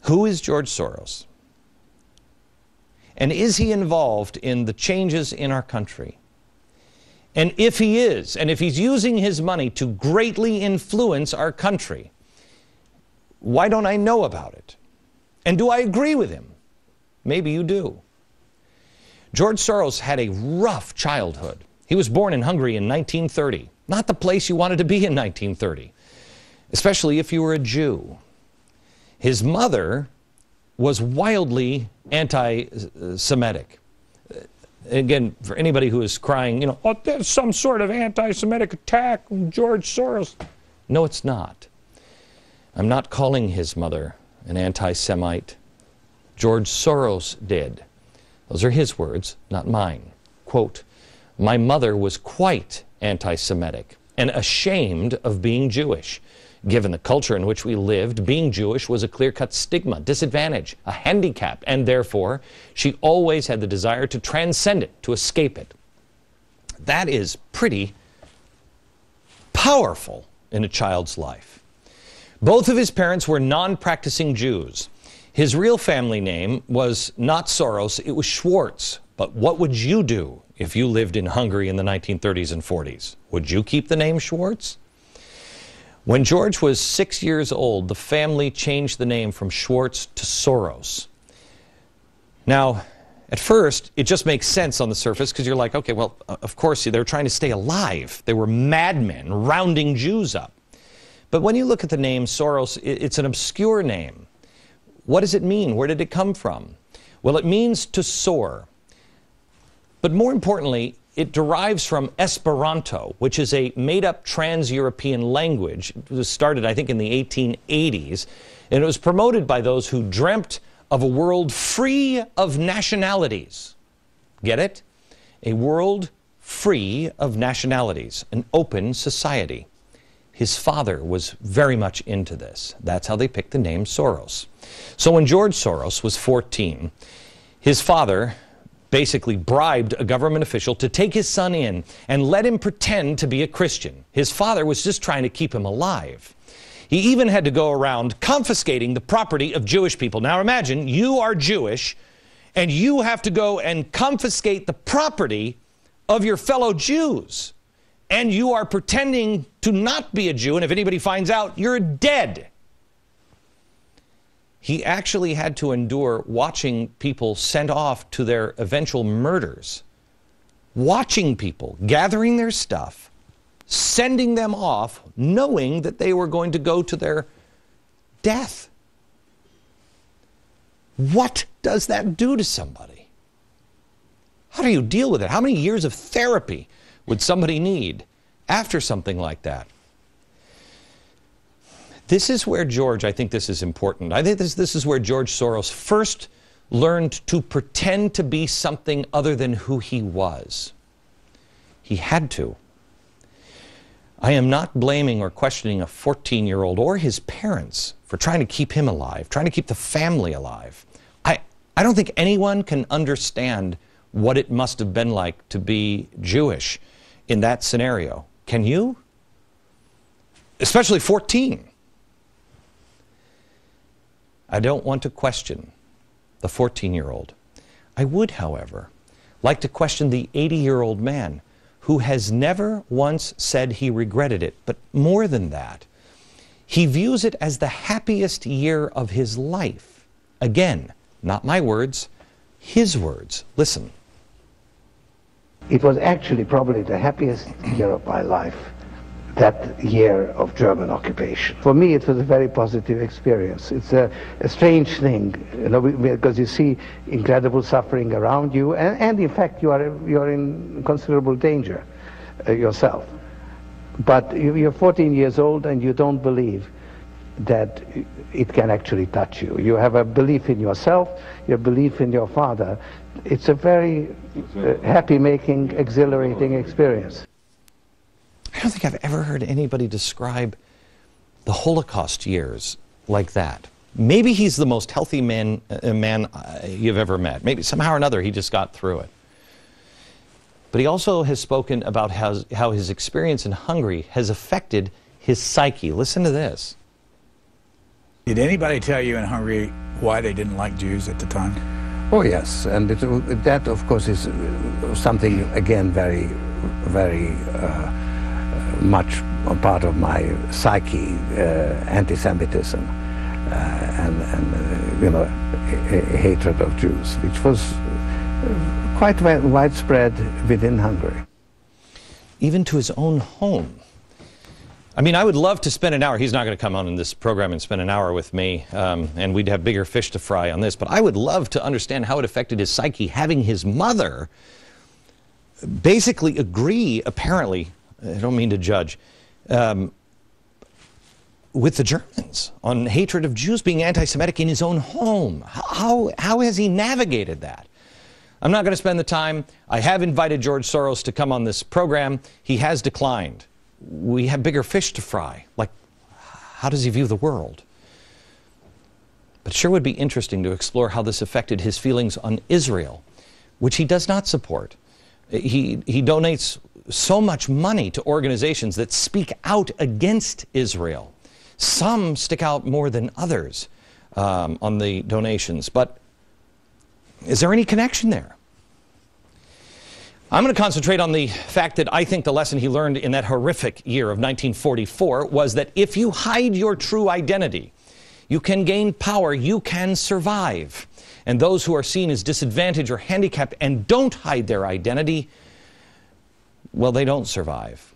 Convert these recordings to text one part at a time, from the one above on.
Who is George Soros? And is he involved in the changes in our country? And if he is, and if he's using his money to greatly influence our country, why don't I know about it? And do I agree with him? Maybe you do. George Soros had a rough childhood. He was born in Hungary in 1930. Not the place you wanted to be in 1930, especially if you were a Jew. His mother was wildly anti-Semitic. Again, for anybody who is crying, you know, oh, there's some sort of anti-Semitic attack on George Soros. No, it's not. I'm not calling his mother an anti-Semite. George Soros did. Those are his words, not mine. Quote, "My mother was quite anti-Semitic and ashamed of being Jewish. Given the culture in which we lived, being Jewish was a clear-cut stigma, disadvantage, a handicap, and therefore she always had the desire to transcend it, to escape it." That is pretty powerful in a child's life. Both of his parents were non-practicing Jews. His real family name was not Soros, it was Schwartz. But what would you do if you lived in Hungary in the 1930s and 40s? Would you keep the name Schwartz? When George was 6 years old, the family changed the name from Schwartz to Soros. Now, at first, it just makes sense on the surface because you're like, okay, well, of course, they're trying to stay alive. They were madmen rounding Jews up. But when you look at the name Soros, it's an obscure name. What does it mean? Where did it come from? Well, it means to soar. But more importantly, it derives from Esperanto, which is a made-up trans-European language. It was started, I think, in the 1880s, and it was promoted by those who dreamt of a world free of nationalities. Get it? A world free of nationalities, an open society. His father was very much into this. That's how they picked the name Soros. So when George Soros was 14, his father basically bribed a government official to take his son in and let him pretend to be a Christian. His father was just trying to keep him alive. He even had to go around confiscating the property of Jewish people. Now imagine you are Jewish and you have to go and confiscate the property of your fellow Jews. And you are pretending to not be a Jew, and if anybody finds out, you're dead. He actually had to endure watching people sent off to their eventual murders. Watching people, gathering their stuff, sending them off, knowing that they were going to go to their death. What does that do to somebody? How do you deal with it? How many years of therapy would somebody need after something like that? This is where George, I think this is important. I think this is where George Soros first learned to pretend to be something other than who he was. He had to. I am not blaming or questioning a 14-year-old or his parents for trying to keep him alive, trying to keep the family alive. I don't think anyone can understand what it must have been like to be Jewish in that scenario. Can you? Especially 14. I don't want to question the 14-year-old. I would, however, like to question the 80-year-old man who has never once said he regretted it, but more than that, he views it as the happiest year of his life. Again, not my words, his words. Listen. It was actually probably the happiest year of my life, that year of German occupation. For me, it was a very positive experience. It's a strange thing, you know, because you see incredible suffering around you, and in fact, you're in considerable danger yourself. But you're 14 years old, and you don't believe that it can actually touch you. You have a belief in yourself, your belief in your father. It's a very happy-making, exhilarating experience. I don't think I've ever heard anybody describe the Holocaust years like that. Maybe he's the most healthy man you've ever met. Maybe somehow or another he just got through it. But he also has spoken about how his experience in Hungary has affected his psyche. Listen to this. Did anybody tell you in Hungary why they didn't like Jews at the time? Oh yes, and that of course is something again very, very much a part of my psyche, anti-Semitism and you know, hatred of Jews, which was quite widespread within Hungary. Even to his own home. I mean, I would love to spend an hour. He's not going to come on in this program and spend an hour with me, and we'd have bigger fish to fry on this. But I would love to understand how it affected his psyche, having his mother basically agree, apparently, I don't mean to judge, with the Germans on hatred of Jews, being anti-Semitic in his own home. How has he navigated that? I'm not going to spend the time. I have invited George Soros to come on this program. He has declined. We have bigger fish to fry. Like, how does he view the world? But it sure would be interesting to explore how this affected his feelings on Israel, which he does not support. He donates so much money to organizations that speak out against Israel. Some stick out more than others on the donations. But is there any connection there? I'm going to concentrate on the fact that I think the lesson he learned in that horrific year of 1944 was that if you hide your true identity, you can gain power, you can survive. And those who are seen as disadvantaged or handicapped and don't hide their identity, well, they don't survive.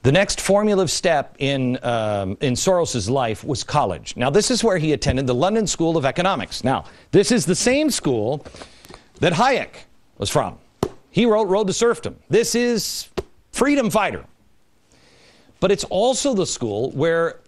The next formative step in Soros's life was college. Now, this is where he attended the London School of Economics. Now, this is the same school that Hayek was from. He wrote Road to Serfdom. This is freedom fighter. But it's also the school where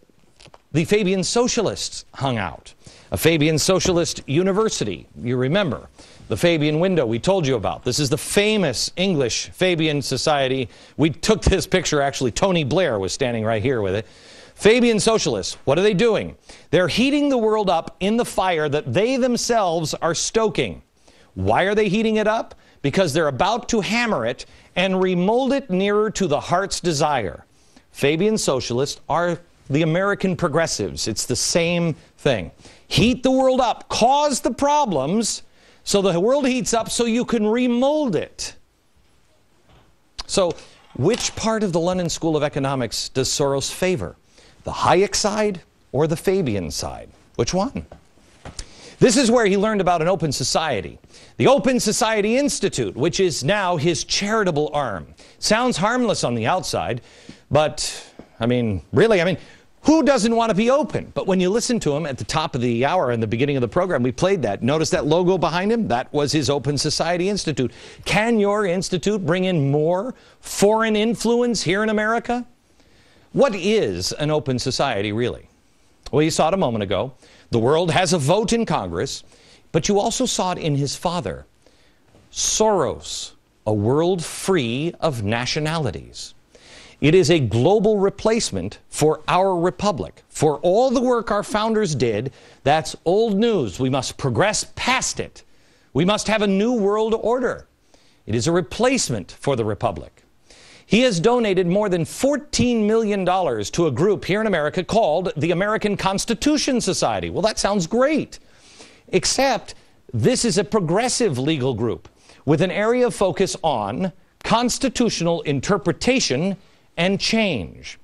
the Fabian socialists hung out. A Fabian socialist university, you remember. The Fabian window we told you about. This is the famous English Fabian Society. We took this picture, actually. Tony Blair was standing right here with it. Fabian socialists, what are they doing? They're heating the world up in the fire that they themselves are stoking. Why are they heating it up? Because they're about to hammer it and remold it nearer to the heart's desire. Fabian socialists are the American progressives. It's the same thing. Heat the world up, cause the problems, so the world heats up so you can remold it. So, which part of the London School of Economics does Soros favor? The Hayek side or the Fabian side? Which one? This is where he learned about an open society. The Open Society Institute, which is now his charitable arm. Sounds harmless on the outside, but, really, who doesn't want to be open? But when you listen to him at the top of the hour in the beginning of the program, we played that. Notice that logo behind him? That was his Open Society Institute. Can your institute bring in more foreign influence here in America? What is an open society, really? Well, you saw it a moment ago. The world has a vote in Congress, but you also saw it in his father, Soros, a world free of nationalities. It is a global replacement for our republic. For all the work our founders did, that's old news. We must progress past it. We must have a new world order. It is a replacement for the republic. He has donated more than $14 million to a group here in America called the American Constitution Society. Well, that sounds great. Except this is a progressive legal group with an area of focus on constitutional interpretation and change.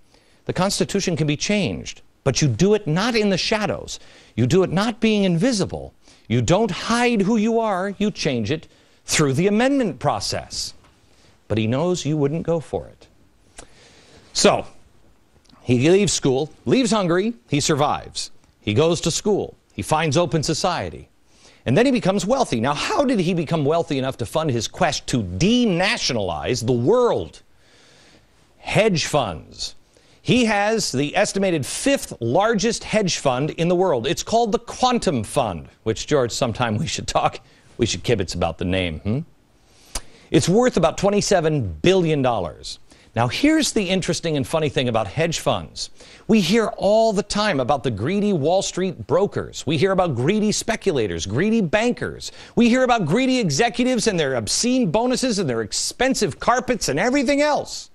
The Constitution can be changed, but you do it not in the shadows. You do it not being invisible. You don't hide who you are. You change it through the amendment process. But he knows you wouldn't go for it. So, he leaves school, leaves Hungary, he survives. He goes to school. He finds open society. And then he becomes wealthy. Now, how did he become wealthy enough to fund his quest to denationalize the world? Hedge funds. He has the estimated 5th largest hedge fund in the world. It's called the Quantum Fund, which, George, sometime we should kibitz about the name. It's worth about $27 billion. Now, here's the interesting and funny thing about hedge funds. We hear all the time about the greedy Wall Street brokers. We hear about greedy speculators, greedy bankers. We hear about greedy executives and their obscene bonuses and their expensive carpets and everything else.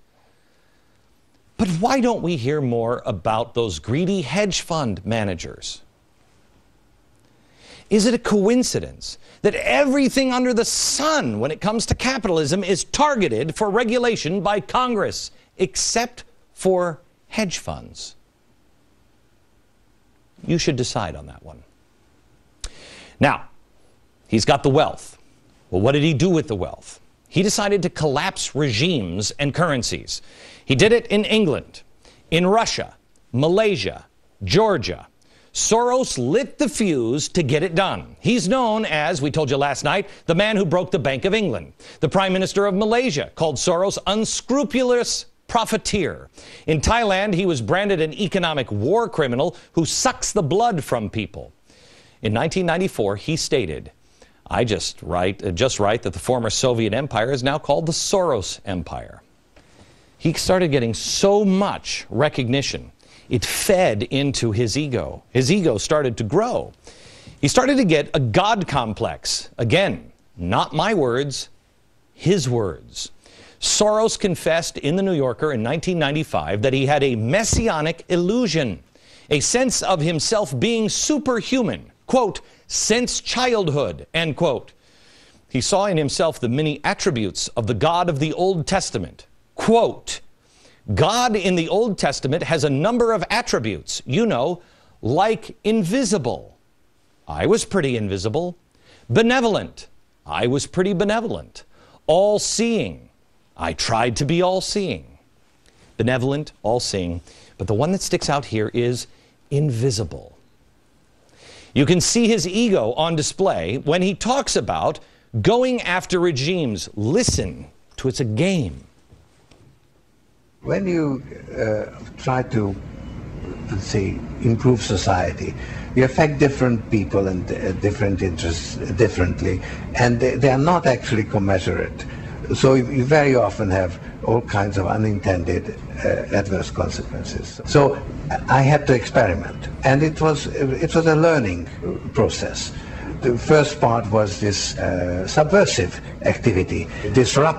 But why don't we hear more about those greedy hedge fund managers? Is it a coincidence that everything under the sun when it comes to capitalism is targeted for regulation by Congress, except for hedge funds? You should decide on that one. Now, he's got the wealth. Well, what did he do with the wealth? He decided to collapse regimes and currencies. He did it in England, in Russia, Malaysia, Georgia. Soros lit the fuse to get it done. He's known as, we told you last night, the man who broke the Bank of England. The Prime Minister of Malaysia called Soros unscrupulous profiteer. In Thailand, he was branded an economic war criminal who sucks the blood from people. In 1994, he stated, I just write that the former Soviet empire is now called the Soros Empire. He started getting so much recognition, it fed into his ego. His ego started to grow. He started to get a God complex. Again, not my words, his words. Soros confessed in The New Yorker in 1995 that he had a messianic illusion, a sense of himself being superhuman, quote, since childhood, end quote. He saw in himself the many attributes of the God of the Old Testament. Quote, God in the Old Testament has a number of attributes, you know, like invisible. I was pretty invisible. Benevolent. I was pretty benevolent. All-seeing. I tried to be all-seeing. Benevolent, all-seeing. But the one that sticks out here is invisible. You can see his ego on display when he talks about going after regimes. Listen to it's a game. When you try to, let's say, improve society, you affect different people and different interests differently, and they are not actually commensurate. So you very often have all kinds of unintended adverse consequences. So I had to experiment, and it was a learning process. The first part was this subversive activity, disrupt